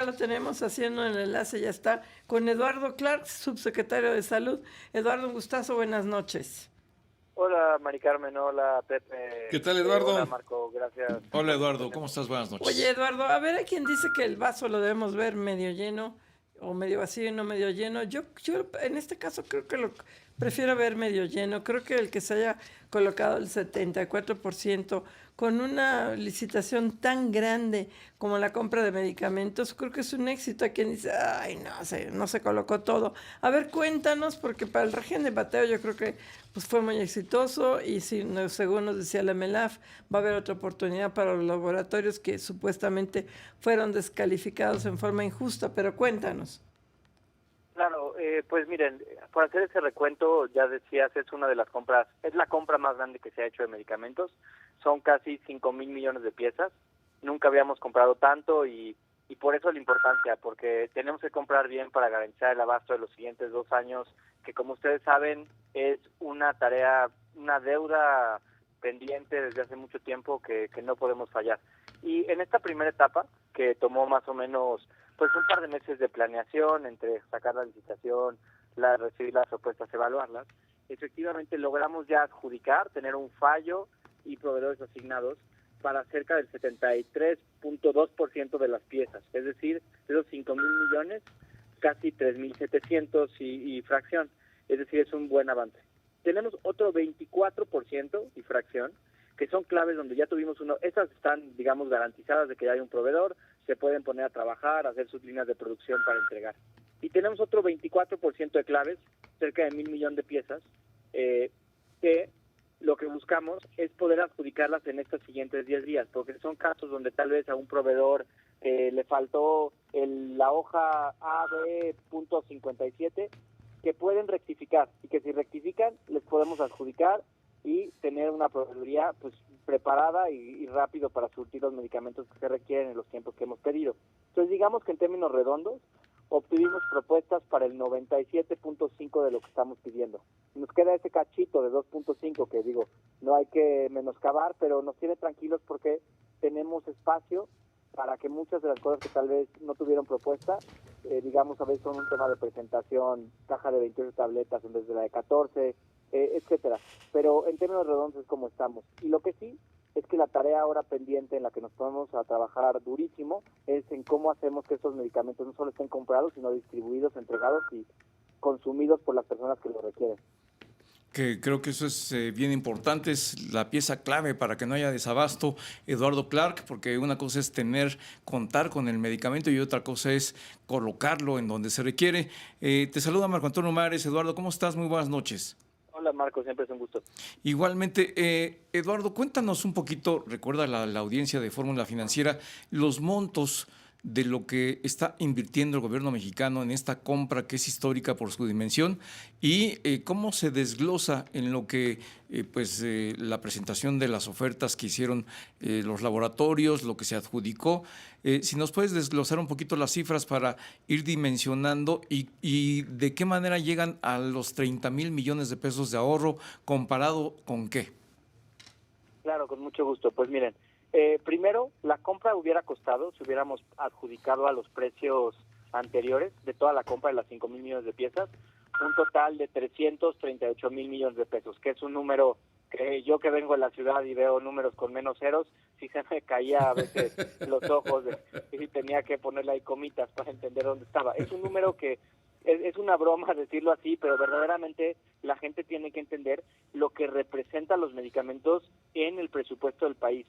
lo tenemos haciendo el enlace, ya está, con Eduardo Clark, subsecretario de Salud. Eduardo, un gustazo, buenas noches. Hola, Mari Carmen, hola, Pepe, ¿Qué tal, hola, Eduardo? Marco, gracias Hola, por Eduardo, tenerme. ¿cómo estás? Buenas Oye, noches. Eduardo, a ver, hay quien dice que el vaso lo debemos ver medio lleno o medio vacío y no medio lleno. Yo en este caso creo que lo prefiero ver medio lleno. Creo que el que se haya colocado el 74% con una licitación tan grande como la compra de medicamentos, creo que es un éxito. Hay quien dice, ay, no se colocó todo. A ver, cuéntanos, porque para el régimen de bateo yo creo que pues fue muy exitoso y si, según nos decía la MELAF, va a haber otra oportunidad para los laboratorios que supuestamente fueron descalificados en forma injusta, pero cuéntanos. Claro, pues miren, por hacer ese recuento, ya decías, es una de las compras, es la compra más grande que se ha hecho de medicamentos, son casi 5,000 millones de piezas, nunca habíamos comprado tanto y por eso la importancia, porque tenemos que comprar bien para garantizar el abasto de los siguientes 2 años, que como ustedes saben, es una tarea, una deuda pendiente desde hace mucho tiempo que no podemos fallar. Y en esta primera etapa, que tomó más o menos pues un par de meses de planeación entre sacar la licitación, recibir las propuestas, evaluarlas, efectivamente logramos ya adjudicar, tener un fallo y proveedores asignados para cerca del 73.2% de las piezas, es decir, de esos 5,000 millones, casi 3,700 y fracción, es decir, es un buen avance. Tenemos otro 24% y fracción, que son claves donde ya tuvimos uno, esas están, digamos, garantizadas de que ya hay un proveedor, se pueden poner a trabajar, hacer sus líneas de producción para entregar. Y tenemos otro 24% de claves, cerca de 1,000 millones de piezas, que lo que buscamos es poder adjudicarlas en estos siguientes 10 días, porque son casos donde tal vez a un proveedor le faltó la hoja AB.57, que pueden rectificar, y que si rectifican les podemos adjudicar y tener una proveeduría pues preparada y rápido para surtir los medicamentos que se requieren en los tiempos que hemos pedido. Entonces digamos que en términos redondos obtuvimos propuestas para el 97.5 de lo que estamos pidiendo. Nos queda ese cachito de 2.5 que digo, no hay que menoscabar, pero nos tiene tranquilos porque tenemos espacio para que muchas de las cosas que tal vez no tuvieron propuesta, digamos a veces son un tema de presentación, caja de 28 tabletas en vez de la de 14, etcétera. Pero en términos redondos es como estamos. Y lo que sí es que la tarea ahora pendiente en la que nos ponemos a trabajar durísimo es en cómo hacemos que estos medicamentos no solo estén comprados, sino distribuidos, entregados y consumidos por las personas que lo requieren. Que creo que eso es bien importante, es la pieza clave para que no haya desabasto, Eduardo Clark, porque una cosa es contar con el medicamento y otra cosa es colocarlo en donde se requiere. Te saluda Marco Antonio Mares. Eduardo, ¿cómo estás? Muy buenas noches. Hola Marco, siempre es un gusto. Igualmente, Eduardo, cuéntanos un poquito, recuerda la audiencia de Fórmula Financiera, los montos de lo que está invirtiendo el gobierno mexicano en esta compra que es histórica por su dimensión y cómo se desglosa en lo que la presentación de las ofertas que hicieron los laboratorios, lo que se adjudicó. Si nos puedes desglosar un poquito las cifras para ir dimensionando y de qué manera llegan a los 30,000 millones de pesos de ahorro, comparado con qué. Claro, con mucho gusto. Pues miren, primero, la compra hubiera costado, si hubiéramos adjudicado a los precios anteriores de toda la compra de las 5,000 millones de piezas, un total de 338,000 millones de pesos, que es un número que yo que vengo de la ciudad y veo números con menos ceros, sí se me caía a veces los ojos y tenía que ponerle ahí comitas para entender dónde estaba. Es un número que es una broma decirlo así, pero verdaderamente la gente tiene que entender lo que representan los medicamentos en el presupuesto del país.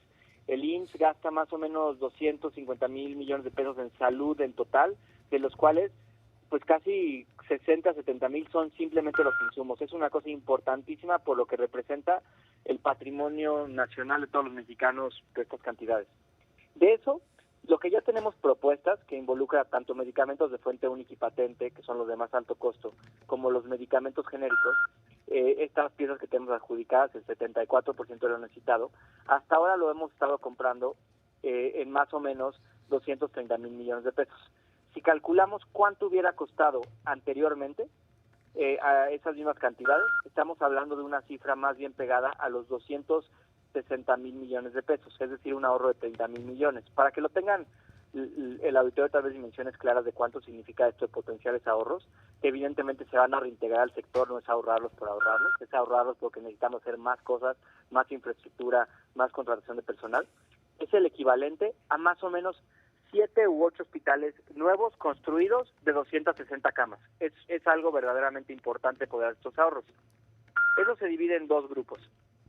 El IMSS gasta más o menos 250,000 millones de pesos en salud en total, de los cuales pues casi 60, 70,000 son simplemente los insumos. Es una cosa importantísima por lo que representa el patrimonio nacional de todos los mexicanos de estas cantidades. De eso, lo que ya tenemos propuestas que involucra tanto medicamentos de fuente única y patente, que son los de más alto costo, como los medicamentos genéricos, estas piezas que tenemos adjudicadas, el 74% de lo necesitado, hasta ahora lo hemos estado comprando en más o menos 230,000 millones de pesos. Si calculamos cuánto hubiera costado anteriormente a esas mismas cantidades, estamos hablando de una cifra más bien pegada a los 260,000 millones de pesos, es decir, un ahorro de 30,000 millones. Para que lo tengan el auditorio tal vez dimensiones claras de cuánto significa esto de potenciales ahorros, que evidentemente se van a reintegrar al sector, no es ahorrarlos por ahorrarlos, es ahorrarlos porque necesitamos hacer más cosas, más infraestructura, más contratación de personal. Es el equivalente a más o menos 7 u 8 hospitales nuevos construidos de 260 camas. Es algo verdaderamente importante poder dar estos ahorros. Eso se divide en dos grupos.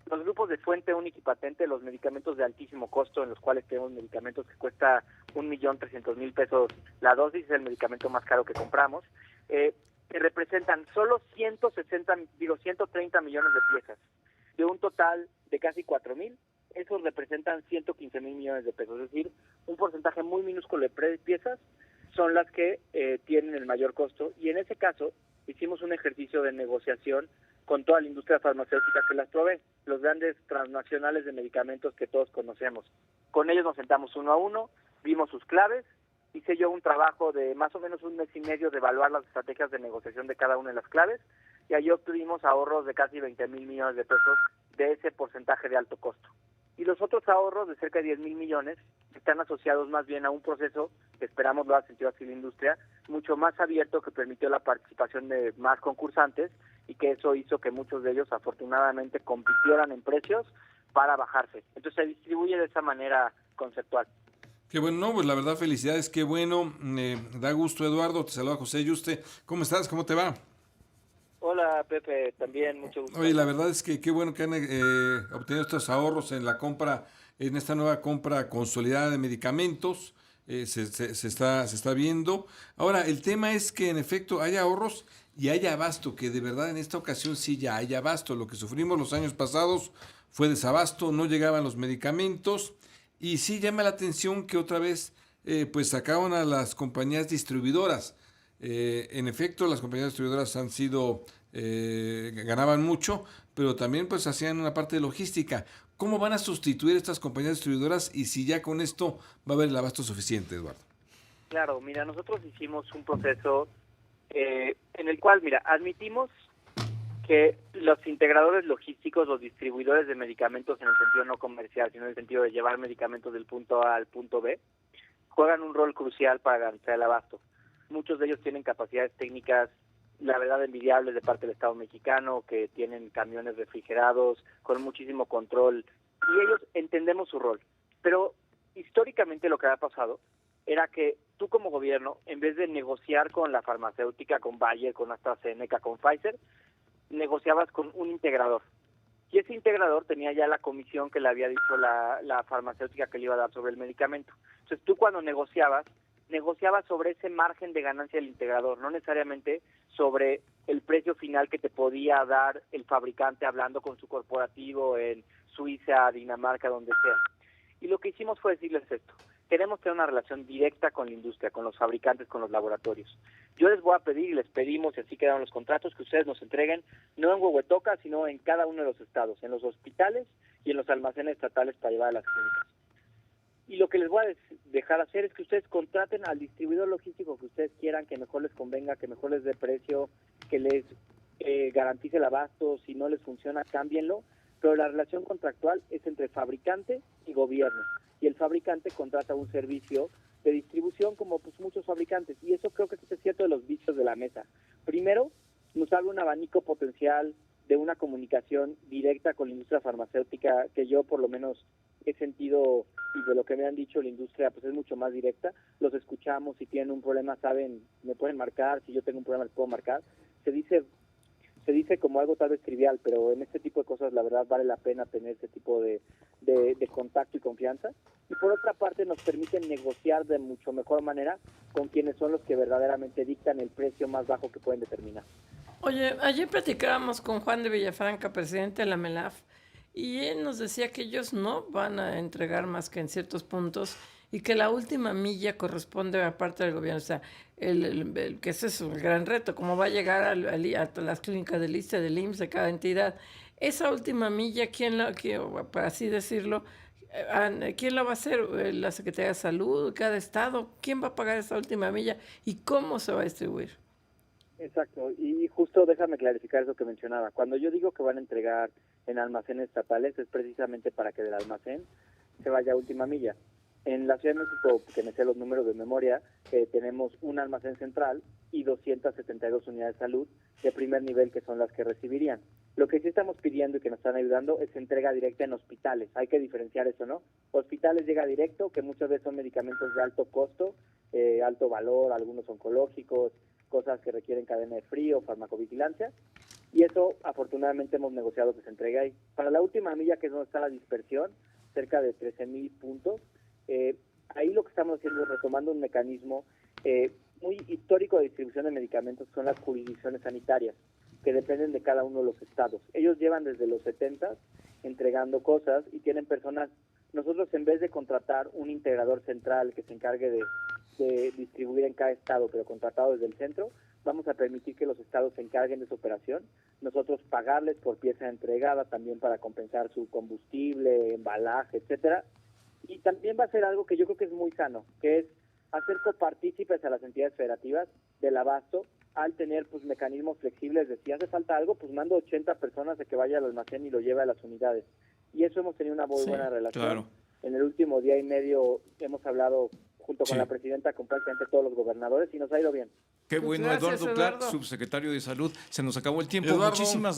Los grupos de fuente única y patente, los medicamentos de altísimo costo, en los cuales tenemos medicamentos que cuesta 1.300.000 pesos la dosis, es el medicamento más caro que compramos, que representan solo 130 millones de piezas, de un total de casi 4.000, esos representan 115.000 millones de pesos, es decir, un porcentaje muy minúsculo de piezas son las que tienen el mayor costo, y en ese caso hicimos un ejercicio de negociación con toda la industria farmacéutica que las provee, los grandes transnacionales de medicamentos que todos conocemos. Con ellos nos sentamos uno a uno, vimos sus claves, hice yo un trabajo de más o menos un mes y medio de evaluar las estrategias de negociación de cada una de las claves, y ahí obtuvimos ahorros de casi 20.000 millones de pesos de ese porcentaje de alto costo. Y los otros ahorros de cerca de 10.000 millones están asociados más bien a un proceso que esperamos lo haga sentido así la industria, mucho más abierto, que permitió la participación de más concursantes y que eso hizo que muchos de ellos afortunadamente compitieran en precios para bajarse. Entonces se distribuye de esa manera conceptual. Qué bueno, no, pues la verdad felicidades, qué bueno, da gusto Eduardo, te saluda José Yuste, ¿cómo estás? ¿Cómo te va? Hola Pepe, también mucho gusto. Oye, la verdad es que qué bueno que han obtenido estos ahorros en la compra, en esta nueva compra consolidada de medicamentos, se está viendo. Ahora, el tema es que en efecto hay ahorros y hay abasto, que de verdad en esta ocasión sí ya hay abasto. Lo que sufrimos los años pasados fue desabasto, no llegaban los medicamentos y sí llama la atención que otra vez pues sacaron a las compañías distribuidoras. En efecto, las compañías distribuidoras han sido, ganaban mucho, pero también pues hacían una parte de logística. ¿Cómo van a sustituir estas compañías distribuidoras y si ya con esto va a haber el abasto suficiente, Eduardo? Claro, mira, nosotros hicimos un proceso en el cual, mira, admitimos que los integradores logísticos, los distribuidores de medicamentos en el sentido no comercial, sino en el sentido de llevar medicamentos del punto A al punto B, juegan un rol crucial para garantizar el abasto. Muchos de ellos tienen capacidades técnicas, la verdad, envidiables de parte del Estado mexicano, que tienen camiones refrigerados, con muchísimo control, y ellos entendemos su rol. Pero históricamente lo que ha pasado era que tú como gobierno, en vez de negociar con la farmacéutica, con Bayer, con AstraZeneca, con Pfizer, negociabas con un integrador. Y ese integrador tenía ya la comisión que le había dicho la farmacéutica que le iba a dar sobre el medicamento. Entonces tú cuando negociabas sobre ese margen de ganancia del integrador, no necesariamente sobre el precio final que te podía dar el fabricante hablando con su corporativo en Suiza, Dinamarca, donde sea. Y lo que hicimos fue decirles esto: queremos tener una relación directa con la industria, con los fabricantes, con los laboratorios. Yo les voy a pedir, y les pedimos, y así quedaron los contratos, que ustedes nos entreguen, no en Huehuetoca, sino en cada uno de los estados, en los hospitales y en los almacenes estatales para llevar a las clínicas. Y lo que les voy a dejar hacer es que ustedes contraten al distribuidor logístico que ustedes quieran, que mejor les convenga, que mejor les dé precio, que les garantice el abasto. Si no les funciona, cámbienlo. Pero la relación contractual es entre fabricante y gobierno. Y el fabricante contrata un servicio de distribución como pues muchos fabricantes. Y eso creo que es cierto de los vicios de la mesa. Primero, nos abre un abanico potencial de una comunicación directa con la industria farmacéutica que yo por lo menos he sentido, y de lo que me han dicho la industria pues es mucho más directa. Los escuchamos, si tienen un problema saben, me pueden marcar, si yo tengo un problema les puedo marcar. Se dice como algo tal vez trivial, pero en este tipo de cosas la verdad vale la pena tener ese tipo de contacto y confianza. Y por otra parte nos permiten negociar de mucho mejor manera con quienes son los que verdaderamente dictan el precio más bajo que pueden determinar. Oye, ayer platicábamos con Juan de Villafranca, presidente de la MELAF, y él nos decía que ellos no van a entregar más que en ciertos puntos y que la última milla corresponde a parte del gobierno. O sea, que ese es un gran reto, cómo va a llegar a las clínicas del ISSSTE, del IMSS, de cada entidad. Esa última milla, para así decirlo, ¿quién la va a hacer? ¿La Secretaría de Salud, cada estado? ¿Quién va a pagar esa última milla y cómo se va a distribuir? Exacto, y justo déjame clarificar eso que mencionaba. Cuando yo digo que van a entregar en almacenes estatales es precisamente para que del almacén se vaya a última milla. En la Ciudad de México, que me sé los números de memoria, tenemos un almacén central y 272 unidades de salud de primer nivel que son las que recibirían. Lo que sí estamos pidiendo y que nos están ayudando es entrega directa en hospitales. Hay que diferenciar eso, ¿no? Hospitales llega directo, que muchas veces son medicamentos de alto costo, alto valor, algunos oncológicos, cosas que requieren cadena de frío, farmacovigilancia. Y eso, afortunadamente, hemos negociado que se entregue ahí. Para la última milla, que es donde está la dispersión, cerca de 13,000 puntos, ahí lo que estamos haciendo es retomando un mecanismo muy histórico de distribución de medicamentos, que son las jurisdicciones sanitarias, que dependen de cada uno de los estados. Ellos llevan desde los 70 entregando cosas y tienen personas. Nosotros, en vez de contratar un integrador central que se encargue de distribuir en cada estado, pero contratado desde el centro, vamos a permitir que los estados se encarguen de esa operación, nosotros pagarles por pieza entregada, también para compensar su combustible, embalaje, etcétera. Y también va a ser algo que yo creo que es muy sano, que es hacer copartícipes a las entidades federativas del abasto, al tener pues mecanismos flexibles de si hace falta algo, pues mando 80 personas a que vaya al almacén y lo lleve a las unidades. Y eso hemos tenido una muy buena relación. Claro. En el último día y medio hemos hablado junto con Sí. la presidenta con prácticamente todos los gobernadores y nos ha ido bien. Qué Pues bueno, gracias, Eduardo Clark, Eduardo. subsecretario de Salud. Se nos acabó el tiempo. Eduardo. Muchísimas